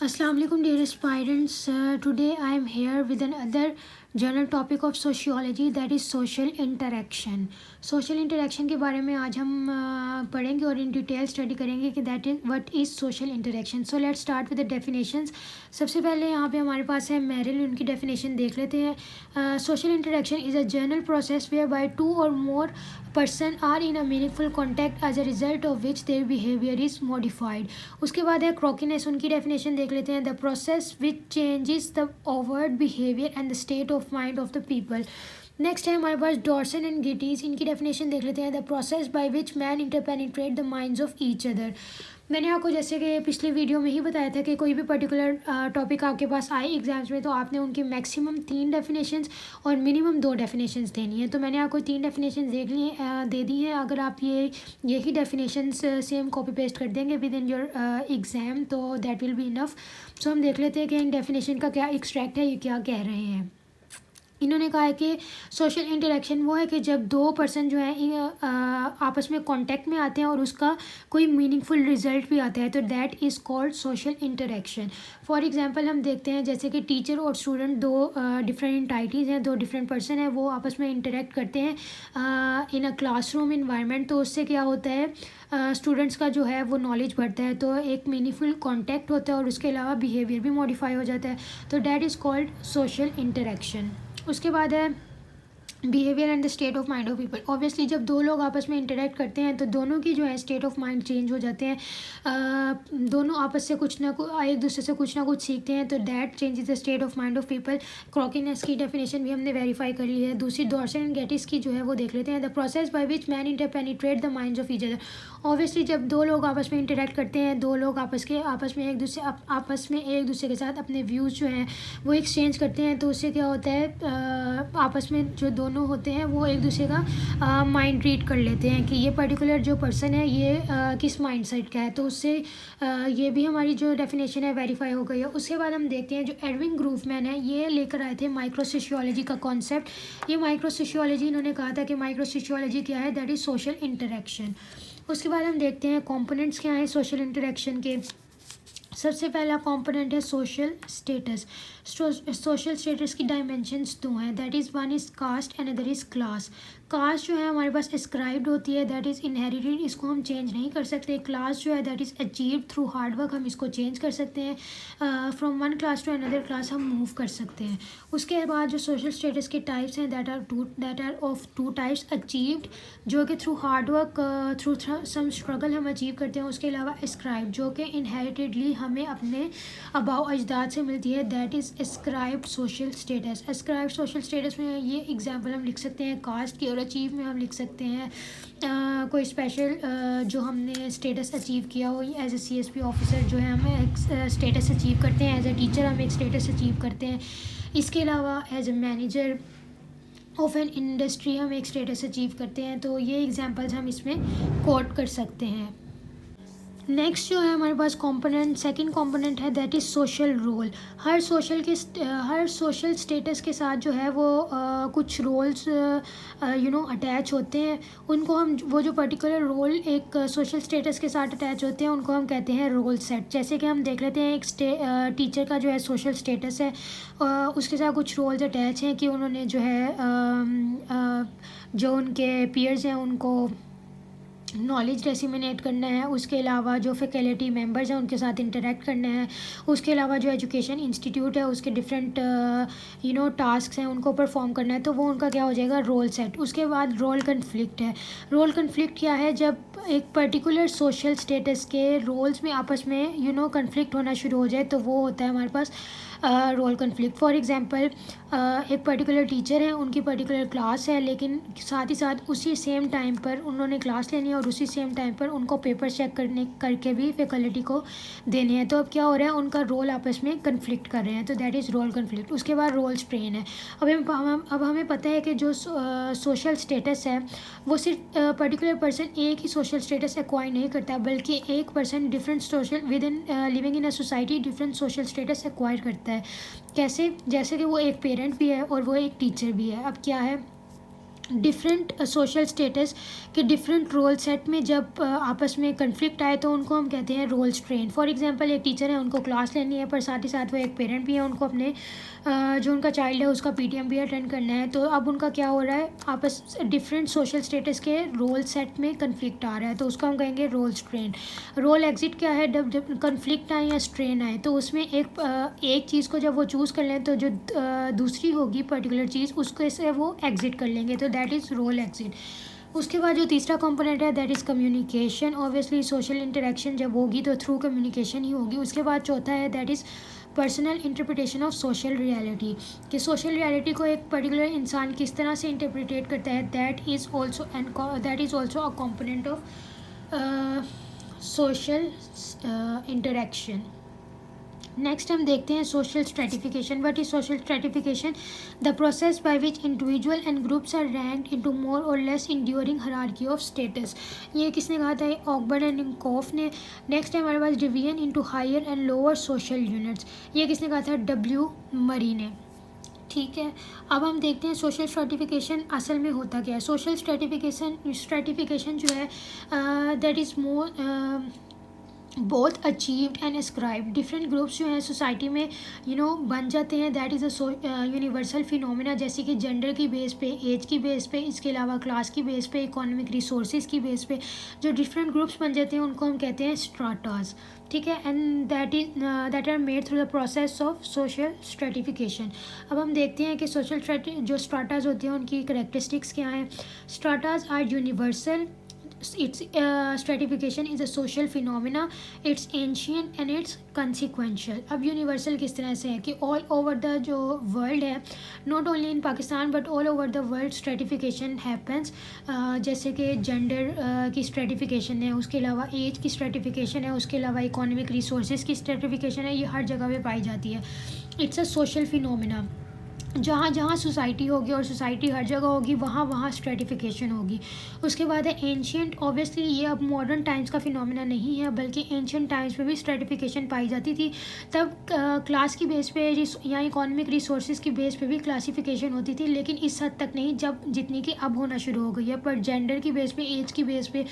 Assalamu alaikum dear aspirants. Today I am here with another general topic of sociology that is social interaction. Social interaction के बारे में आज हम पढ़ेंगे और इन डिटेल स्टडी करेंगे कि that is what is social interaction. So let's start with the definitions. सबसे पहले यहाँ पे हमारे पास है मेरिल, उनकी डेफिनेशन देख लेते हैं। Social interaction is a general process where by two or more person are in a meaningful contact as a result of which their behavior is modified। उसके बाद है क्रॉकीनेस, उनकी डेफिनेशन देख लेते हैं। The process which changes the overt behaviour and the state of mind of the people. Next है हमारे पास डॉर्सन and गिटीज, इनकी डेफिनेशन देख लेते हैं। The process by which man interpenetrate the minds of each other. मैंने आपको जैसे कि पिछले वीडियो में ही बताया था कि कोई भी पर्टिकुलर टॉपिक आपके पास आए एग्जाम्स में तो आपने उनकी मैक्सिमम 3 डेफिनेशंस और मिनिमम 2 डेफिनेशंस देनी है। तो मैंने आपको 3 डेफिनेशंस दे दी हैं। अगर आप यही डेफिनेशंस सेम कॉपी पेस्ट कर देंगे विद इन योर एग्ज़ाम तो दैट विल बी इनफ। सो हम देख लेते हैं कि इन डेफिनेशन का क्या एक्सट्रैक्ट है, ये क्या कह रहे हैं। इन्होंने कहा है कि सोशल इंटरेक्शन वो है कि जब 2 पर्सन जो है आपस में कांटेक्ट में आते हैं और उसका कोई मीनिंगफुल रिजल्ट भी आता है तो that is called social interaction. For example हम देखते हैं जैसे कि टीचर और स्टूडेंट 2 डिफरेंट एंटाइटीज़ हैं, 2 डिफरेंट पर्सन हैं, वो आपस में इंटरेक्ट करते हैं इन अ क्लासरूम इन्वायरमेंट। तो उससे क्या होता है, स्टूडेंट्स का जो है वो नॉलेज बढ़ता है, तो एक मीनिंगफुल कांटेक्ट होता है और उसके अलावा बिहेवियर भी मॉडिफाई हो जाता है। तो that is called social interaction. उसके बाद है behaviour and the state of mind of people. Obviously जब 2 लोग आपस में इंटरेक्ट करते हैं तो दोनों की जो है स्टेट ऑफ माइंड चेंज हो जाते हैं। दोनों आपस से कुछ ना कुछ एक दूसरे से कुछ ना कुछ सीखते हैं, तो that changes the state of mind of people. क्रॉकीनेस की डेफिनेशन भी हमने वेरीफाई कर ली है। दूसरी डॉर्सन एंड गेटिस की जो है वो देख लेते हैं। The process by which man interpenetrate the minds of each other. Obviously जब 2 लोग आपस में इंटरेक्ट करते हैं, 2 लोग आपस में एक दूसरे के साथ अपने व्यूज़ जो हैं वो एक्सचेंज करते हैं, तो उससे क्या होता है, आपस में जो दोनों होते हैं वो एक दूसरे का माइंड रीड कर लेते हैं कि ये पर्टिकुलर जो पर्सन है ये किस माइंड सेट का है। तो उससे ये भी हमारी जो डेफिनेशन है वेरीफाई हो गई है। उसके बाद हम देखते हैं जो एडविन ग्रूफमैन है ये लेकर आए थे माइक्रोसोशियोलॉजी का कॉन्सेप्ट। ये माइक्रोसोशियोलॉजी इन्होंने कहा था कि माइक्रोसोशियोलॉजी क्या है, दैट इज़ सोशल इंटरेक्शन। उसके बाद हम देखते हैं कंपोनेंट्स क्या हैं सोशल इंटरेक्शन के। सबसे पहला कंपोनेंट है सोशल स्टेटस। सोशल स्टेटस की डायमेंशंस 2 हैं, that is one is caste and other is class. Caste जो है हमारे पास एस्क्राइब्ड होती है, दैट इज़ इनहेरिटेड, इसको हम चेंज नहीं कर सकते। क्लास जो है that is achieved through hard work, हम इसको चेंज कर सकते हैं। From one class to another class हम मूव कर सकते हैं। उसके बाद जो सोशल स्टेटस के टाइप्स हैं that are of 2 types. Achieved जो कि through hard work through some struggle हम अचीव करते हैं। उसके अलावा एस्क्राइब्ड जो कि इनहेरिटेडली हमें अपने आबाओ अजदाद से मिलती है, that is ascribed social status. Ascribed social status में ये एग्जांपल हम लिख सकते हैं कास्ट की, और अचीव में हम लिख सकते हैं कोई स्पेशल जो हमने स्टेटस अचीव किया हो। एज ए CSP ऑफिसर जो है हम एक स्टेटस अचीव करते हैं, एज ए टीचर हम एक स्टेटस अचीव करते हैं। इसके अलावा as a manager of an industry हम एक स्टेटस अचीव करते हैं। तो ये एग्जांपल्स हम इसमें कोट कर सकते हैं। नेक्स्ट जो है हमारे पास कंपोनेंट, सेकंड कंपोनेंट है दैट इज़ सोशल रोल। हर सोशल स्टेटस के साथ जो है वो कुछ रोल्स अटैच होते हैं। उनको हम वो जो पर्टिकुलर रोल एक सोशल स्टेटस के साथ अटैच होते हैं उनको हम कहते हैं रोल सेट। जैसे कि हम देख लेते हैं एक टीचर का जो है सोशल स्टेटस है, उसके साथ कुछ रोल्स अटैच हैं कि उन्होंने जो है जो उनके पीयर्स हैं उनको नॉलेज डिसेमिनेट करना है। उसके अलावा जो फैकल्टी मेंबर्स हैं उनके साथ इंटरेक्ट करना है। उसके अलावा जो एजुकेशन इंस्टीट्यूट है उसके डिफरेंट टास्क हैं उनको परफॉर्म करना है, तो वो उनका क्या हो जाएगा, रोल सेट। उसके बाद रोल कन्फ्लिक्ट है। रोल कन्फ्लिक्ट क्या है, जब एक पर्टिकुलर सोशल स्टेटस के रोल्स में आपस में कन्फ्लिक्ट होना शुरू हो जाए तो वो होता है हमारे पास रोल कन्फ्लिक्ट। फॉर एग्जांपल एक पर्टिकुलर टीचर है, उनकी पर्टिकुलर क्लास है, लेकिन साथ ही साथ उसी सेम टाइम पर उन्होंने क्लास लेनी है और उसी सेम टाइम पर उनको पेपर चेक करके भी फैकल्टी को देने हैं। तो अब क्या हो रहा है, उनका रोल आपस में कन्फ्लिक्ट कर रहे हैं, तो दैट इज़ रोल कन्फ्लिक्ट। उसके बाद रोल स्ट्रेन है। अब हमें पता है कि जो सोशल स्टेटस है वो सिर्फ पर्टिकुलर पर्सन एक ही सोशल स्टेटस एक्वायर नहीं करता, बल्कि एक person different social with in living in a society different social status acquire करता है। कैसे, जैसे कि वो एक पेरेंट भी है और वो एक टीचर भी है। अब क्या है, डिफरेंट सोशल स्टेटस के डिफरेंट रोल सेट में जब आपस में कन्फ्लिक्ट आए तो उनको हम कहते हैं रोल स्ट्रेन। फॉर एग्जांपल एक टीचर है, उनको क्लास लेनी है, पर साथ ही साथ वो एक पेरेंट भी है, उनको अपने जो उनका चाइल्ड है उसका पीटीएम भी अटेंड करना है। तो अब उनका क्या हो रहा है, आपस डिफरेंट सोशल स्टेटस के रोल सेट में कन्फ्लिक्ट आ रहा है, तो उसको हम कहेंगे रोल स्ट्रेन। रोल एग्जिट क्या है, जब कन्फ्लिक्ट आए या स्ट्रेन आए तो उसमें एक चीज़ को जब वो चूज़ कर लें तो जो दूसरी होगी पर्टिकुलर चीज़ उसको से वो एग्जिट कर लेंगे, तो दैट इज़ रोल एग्जिट। उसके बाद जो तीसरा कंपोनेंट है that is communication. Obviously social interaction जब होगी तो थ्रू कम्युनिकेशन ही होगी। उसके बाद चौथा है that is personal interpretation of social reality, कि सोशल रियलिटी को एक पर्टिकुलर इंसान किस तरह से इंटरप्रिटेट करता है, that is also a component of social interaction. Next हम देखते हैं social stratification. What is social stratification? The process by which individual and groups are ranked into more or less enduring hierarchy of status. ये किसने कहा था? ऑकबर्न and इंकॉफ ने। Next है हमारे पास division into higher and lower social units. ये किसने कहा था? डब्ल्यू मरी ने। ठीक है, अब हम देखते हैं सोशल स्ट्रेटिफिकेशन असल में होता क्या है। सोशल स्ट्रेटिफिकेशन जो है that is more both achieved and ascribe. Different groups जो हैं सोसाइटी में बन जाते हैं, that is a universal phenomena, जैसे कि जेंडर की बेस पे, एज की बेस पे, इसके अलावा क्लास की बेस पे, इकोनॉमिक रिसोर्सेज की बेस पे जो डिफरेंट ग्रुप्स बन जाते हैं उनको हम कहते हैं स्ट्राटास। ठीक है, and that are made through the process of social stratification. अब हम देखते हैं कि जो स्ट्राटास होते हैं उनकी करेक्टरिस्टिक्स क्या हैं। Stratas are universal, its stratification is a social phenomena, it's ancient and it's consequential। अब यूनिवर्सल किस तरह से है कि ऑल ओवर द जो वर्ल्ड है, not only in Pakistan but all over the world stratification happens. जैसे कि जेंडर की स्ट्रेटिफिकेशन है, उसके अलावा एज की स्ट्रेटिफिकेशन है, उसके अलावा इकोनॉमिक रिसोर्सेज की स्ट्रेटिफिकेशन है, ये हर जगह पे पाई जाती है। It's a social phenomena. जहाँ जहाँ सोसाइटी होगी और सोसाइटी हर जगह होगी वहाँ वहाँ स्ट्रेटिफिकेशन होगी। उसके बाद है एंशियंट। ऑब्वियसली ये अब मॉडर्न टाइम्स का फिनोमिना नहीं है, बल्कि एंशियंट टाइम्स में भी स्ट्रेटिफिकेशन पाई जाती थी। तब क्लास की बेस पे या इकोनॉमिक रिसोर्सेज की बेस पे भी क्लासिफिकेशन होती थी, लेकिन इस हद तक नहीं जब जितनी कि अब होना शुरू हो गई है। पर जेंडर की बेस पे, एज की बेस पे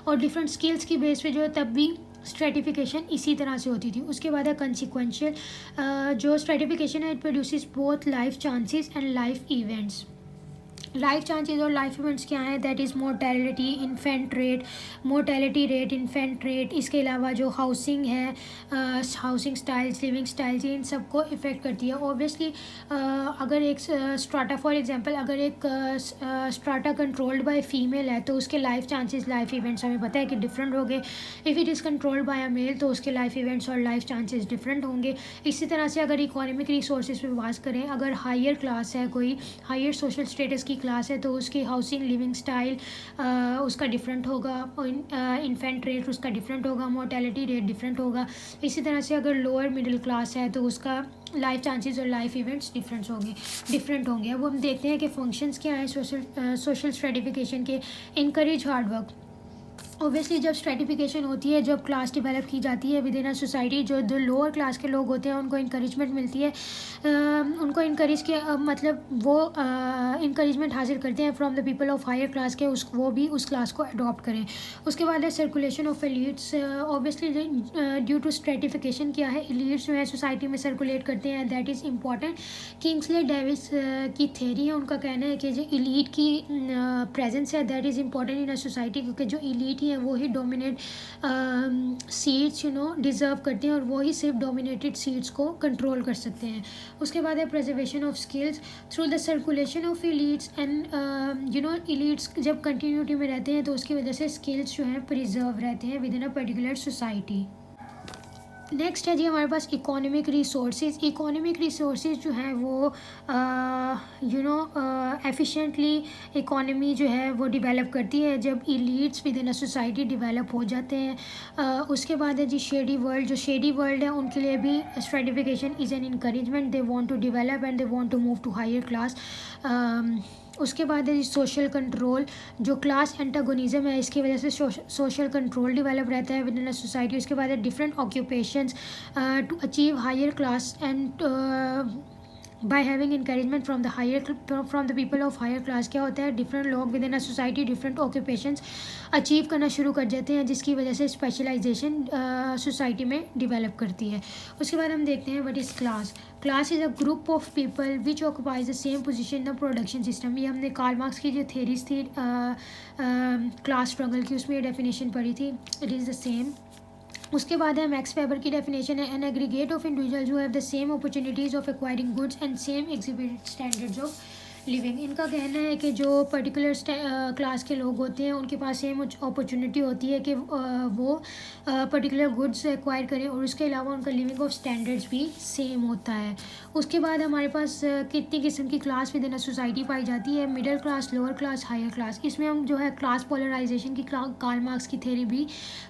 और डिफरेंट स्किल्स की बेस पे जो तब भी स्ट्रेटिफिकेशन इसी तरह से होती थी। उसके बाद है कंसिक्वेंशियल। जो स्ट्रेटिफिकेशन है it produces both life chances and life events. Life chances और लाइफ इवेंट्स क्या हैं? That is mortality, infant rate, mortality rate, infant rate. इसके अलावा जो हाउसिंग है, हाउसिंग स्टाइल्स, लिविंग स्टाइल्स, इन सबको इफ़ेक्ट करती है। ऑब्वियसली अगर एक स्ट्राटा, फॉर एग्जांपल अगर एक स्ट्राटा कंट्रोल्ड बाय फीमेल है तो उसके लाइफ चांसेस, लाइफ इवेंट्स हमें पता है कि डिफरेंट होंगे। If it is controlled by a male तो उसके लाइफ इवेंट्स और लाइफ चांसेस डिफरेंट होंगे। इसी तरह से अगर इकोनॉमिक रिसोर्सेज पे बात करें, अगर हायर क्लास है, कोई हायर सोशल स्टेटस की क्लास है तो उसकी हाउसिंग, लिविंग स्टाइल उसका डिफरेंट होगा, इन्फेंट रेट उसका डिफरेंट होगा, मोर्टेलिटी रेट डिफरेंट होगा। इसी तरह से अगर लोअर मिडिल क्लास है तो उसका लाइफ चांसेस और लाइफ इवेंट्स डिफरेंट होंगे। अब हम देखते हैं कि फंक्शंस क्या हैं सोशल स्ट्रेटिफिकेशन के। Encourage hard work. ऑब्वियसली जब स्ट्रेटिफिकेशन होती है, जब क्लास डेवलप की जाती है विद इन अ सोसाइटी, जो लोअर क्लास के लोग होते हैं उनको इंकरेजमेंट मिलती है, उनको इनकरेज के मतलब वो इंकरेजमेंट हासिल करते हैं from the people of higher class के, वो भी उस क्लास को अडॉप्ट करें। उसके बाद है circulation of elites. Obviously due to stratification क्या है, एलीट्स जो है सोसाइटी में सर्कुलेट करते हैं, that is important. Kingsley Davis की थेरी है, उनका कहना है कि जो एलीट की प्रेजेंस है that is important in a society, क्योंकि जो एलीट ही है वो ही डोमिनेट सीट्स डिज़र्व करते हैं और वो ही सिर्फ डोमिनेटेड सीट्स को कंट्रोल कर सकते हैं। उसके बाद है preservation of skills through the circulation of elites and elites जब कंटिन्यूटी में रहते हैं तो उसकी वजह से स्किल्स जो हैं प्रिजर्व रहते हैं with in a particular society. Next है जी हमारे पास इकोनॉमिक रिसोर्सेज। इकोनॉमिक रिसोर्सेज जो हैं वो एफिशिएंटली इकोनॉमी जो है वो डेवलप करती है जब elites within a society develop हो जाते हैं। उसके बाद है जी शेडी वर्ल्ड। जो शेडी वर्ल्ड है उनके लिए भी stratification is an encouragement, they want to develop and they want to move to higher class. उसके बाद है सोशल कंट्रोल। जो क्लास एंटागोनिज्म है इसकी वजह से सोशल कंट्रोल डेवलप रहता है विद इन अ सोसाइटी। उसके बाद है different occupations to achieve higher class and by having encouragement from the people of higher class. क्या होता है, डिफरेंट लोग within a society different occupations achieve करना शुरू कर जाते हैं, जिसकी वजह से स्पेशलाइजेशन सोसाइटी में डिवेलप करती है। उसके बाद हम देखते हैं what is class. Class is a group of people which occupies the same position in the production system. ये हमने कार्ल मार्क्स की जो थेरीज थी क्लास स्ट्रगल की, उसमें ये डेफिनेशन पढ़ी थी, इट इज़ द सेम। उसके बाद है मैक्स वेबर की डेफिनेशन है, an aggregate of individuals who have the same opportunities of acquiring goods and same exhibit standards of living. इनका कहना है कि जो पर्टिकुलर क्लास के लोग होते हैं उनके पास सेम अपॉर्चुनिटी होती है कि वो पर्टिकुलर गुड्स एक्वायर करें, और उसके अलावा उनका लिविंग ऑफ स्टैंडर्ड्स भी सेम होता है। उसके बाद हमारे पास कितनी किस्म की class within a society पाई जाती है, middle class, lower class, higher class. इसमें हम जो है क्लास पोलराइजेशन की कार्ल मार्क्स की थ्योरी भी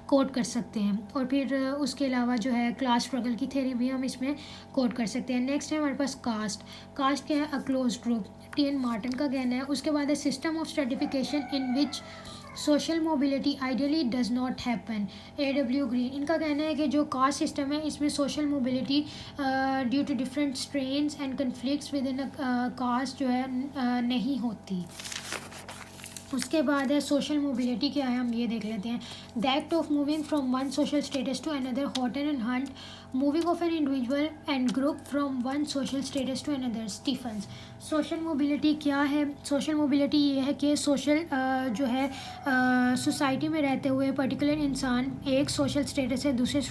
कोट कर सकते हैं, और फिर उसके अलावा जो है क्लास स्ट्रगल की थ्योरी भी हम इसमें कोट कर सकते हैं। नेक्स्ट है हमारे पास कास्ट। कास्ट क्या है, a close group, T N. Martin का कहना है। उसके बाद है system of stratification in which social mobility ideally does not happen, A.W. Green. इनका कहना है कि जो कास्ट सिस्टम है इसमें social mobility due to different strains and conflicts within caste जो है नहीं होती। उसके बाद है सोशल मोबिलिटी क्या है, हम ये देख लेते हैं। The act of moving from one social status to another, Horton and Hunt, moving of an individual and group from one social status to another, Stephens. Social mobility क्या है, सोशल मोबिलिटी ये है कि सोशल जो है society में रहते हुए पर्टिकुलर इंसान एक सोशल स्टेटस से दूसरे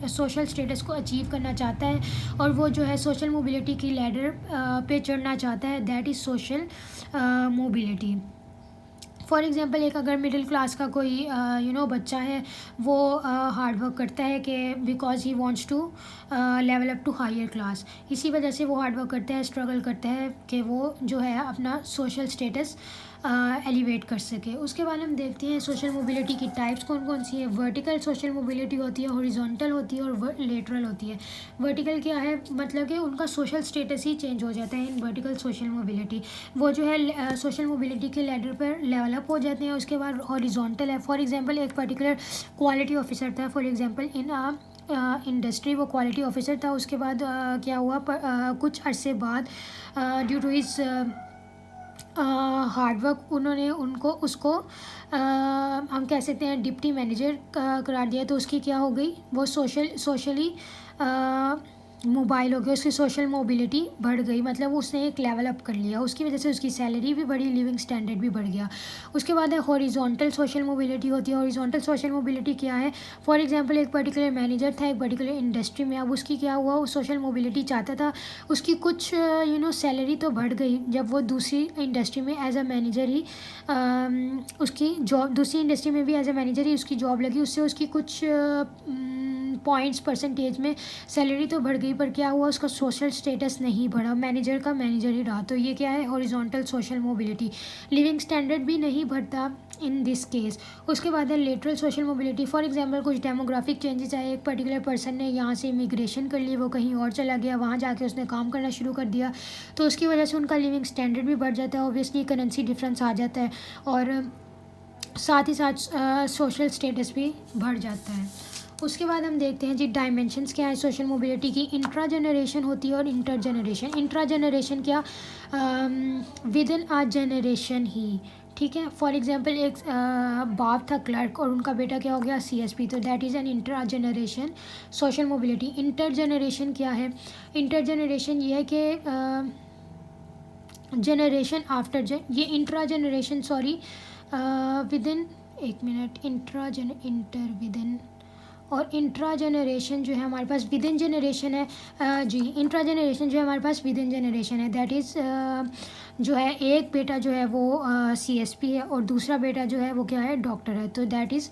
सोशल स्टेटस को अचीव करना चाहता है, और वो जो है सोशल मोबिलिटी की लैडर पे चढ़ना चाहता है, that is social mobility. For example एक अगर मिडिल क्लास का कोई बच्चा है, वो हार्ड वर्क करता है कि because he wants to level up to higher class, इसी वजह से वो हार्ड वर्क करता है, स्ट्रगल करता है कि वो जो है अपना सोशल स्टेटस एलिवेट कर सके। उसके बाद हम देखते हैं सोशल मोबिलिटी की टाइप्स कौन कौन सी है। वर्टिकल सोशल मोबिलिटी होती है, हॉरिजॉन्टल होती है, और लेटरल होती है। वर्टिकल क्या है, मतलब कि उनका सोशल स्टेटस ही चेंज हो जाता है इन वर्टिकल सोशल मोबिलिटी, वो जो है सोशल मोबिलिटी के लैडर पर लेवल अप हो जाते हैं। उसके बाद हॉरिजॉन्टल है, फॉर एग्जांपल एक पर्टिकुलर क्वालिटी ऑफिसर था, फॉर एग्जांपल इन इंडस्ट्री वो क्वालिटी ऑफिसर था। उसके बाद क्या हुआ, कुछ अरसे बाद due to his hard work उन्होंने उसको हम कह सकते हैं डिप्टी मैनेजर करार दिया, तो उसकी क्या हो गई, वो सोशली मोबाइल हो गया, उसकी सोशल मोबिलिटी बढ़ गई, मतलब उसने एक लेवल अप कर लिया, उसकी वजह से उसकी सैलरी भी बढ़ी, लिविंग स्टैंडर्ड भी बढ़ गया। उसके बाद है हॉरिजॉन्टल सोशल मोबिलिटी होती है। हॉरिजॉन्टल सोशल मोबिलिटी क्या है, फॉर एग्जांपल एक पर्टिकुलर मैनेजर था एक पर्टिकुलर इंडस्ट्री में, अब उसकी क्या हुआ, वो सोशल मोबिलिटी चाहता था, उसकी कुछ सैलरी तो बढ़ गई जब वो दूसरी इंडस्ट्री में एज अ मैनेजर ही उसकी जॉब, दूसरी इंडस्ट्री में भी एज अ मैनेजर ही उसकी जॉब लगी, उससे उसकी कुछ पॉइंट्स परसेंटेज में सैलरी तो बढ़ गई, पर क्या हुआ, उसका सोशल स्टेटस नहीं बढ़ा, मैनेजर का मैनेजर ही रहा। तो ये क्या है, horizontal social mobility. Living standard भी नहीं बढ़ता इन दिस केस। उसके बाद है lateral social mobility. For example कुछ डेमोग्राफिक चेंजेस आए, एक पर्टिकुलर पर्सन ने यहाँ से इमिग्रेशन कर ली, वो कहीं और चला गया, वहाँ जाके उसने काम करना शुरू कर दिया, तो उसकी वजह से उनका लिविंग स्टैंडर्ड भी बढ़ जाता है, ऑब्वियसली करेंसी डिफरेंस आ जाता है, और साथ ही साथ सोशल स्टेटस भी बढ़ जाता है। उसके बाद हम देखते हैं जी डायमेंशंस क्या है सोशल मोबिलिटी की। इंट्रा जनरेशन होती है और इंटर जनरेशन। इंट्रा जनरेशन क्या, विद इन आ जनरेशन ही, ठीक है। फॉर एग्जांपल एक बाप था क्लर्क और उनका बेटा क्या हो गया CSP, तो that is an intra generation social mobility. Inter generation क्या है, इंटर जनरेशन ये है कि जनरेशन आफ्टर ये इंट्रा जनरेशन विद इन, एक मिनट, इंटर विद इन और इंट्रा जनरेशन जो है हमारे पास विद इन जनरेशन है जी। इंट्रा जनरेशन जो है हमारे पास विद इन जनरेशन है, दैट इज़ जो है एक बेटा जो है वो CSP है और दूसरा बेटा जो है वो क्या है, डॉक्टर है, तो दैट इज़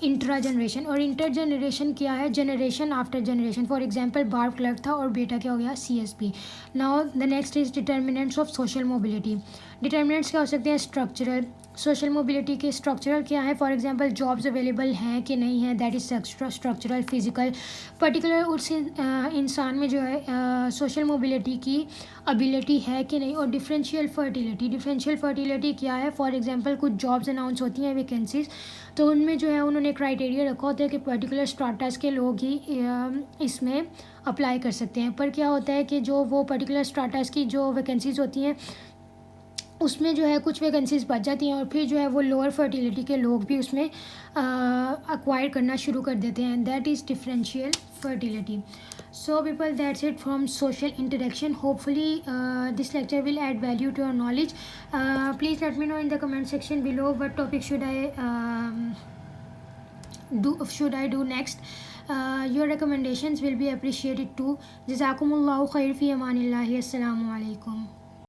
इंट्रा जनरेशन। और इंटर जनरेशन क्या है, generation after generation. For example बाप क्लर्क था और बेटा क्या हो गया, CSP। Now the next is determinants of social mobility. Determinants क्या हो सकते हैं, स्ट्रक्चरल, सोशल मोबिलिटी के स्ट्रक्चरल क्या है, फॉर एग्जांपल जॉब्स अवेलेबल हैं कि नहीं है, that is structural physical. Particular उस इंसान में जो है सोशल मोबिलिटी की एबिलिटी है कि नहीं। और डिफरेंशियल फर्टिलिटी क्या है, फॉर एग्जांपल कुछ जॉब्स अनाउंस होती हैं वैकेंसीज, तो उनमें जो है उन्होंने क्राइटेरिया रखा होता है कि पर्टिकुलर स्ट्राटस के लोग ही इसमें अप्लाई कर सकते हैं। पर क्या होता है कि जो वो पर्टिकुलर स्ट्राटस की जो वैकेंसीज़ होती हैं उसमें जो है कुछ वैकेंसीज बच जाती हैं और फिर जो है वो लोअर फर्टिलिटी के लोग भी उसमें एक्वायर करना शुरू कर देते हैं, that is differential fertility. So people, that's it from social interaction. Hopefully this lecture will add value to your knowledge. Please let me know in the comment section below what topic should I do next. Your recommendations will be appreciated too. Jazakumullahu khair fi amanillahi. Assalamu alaikum.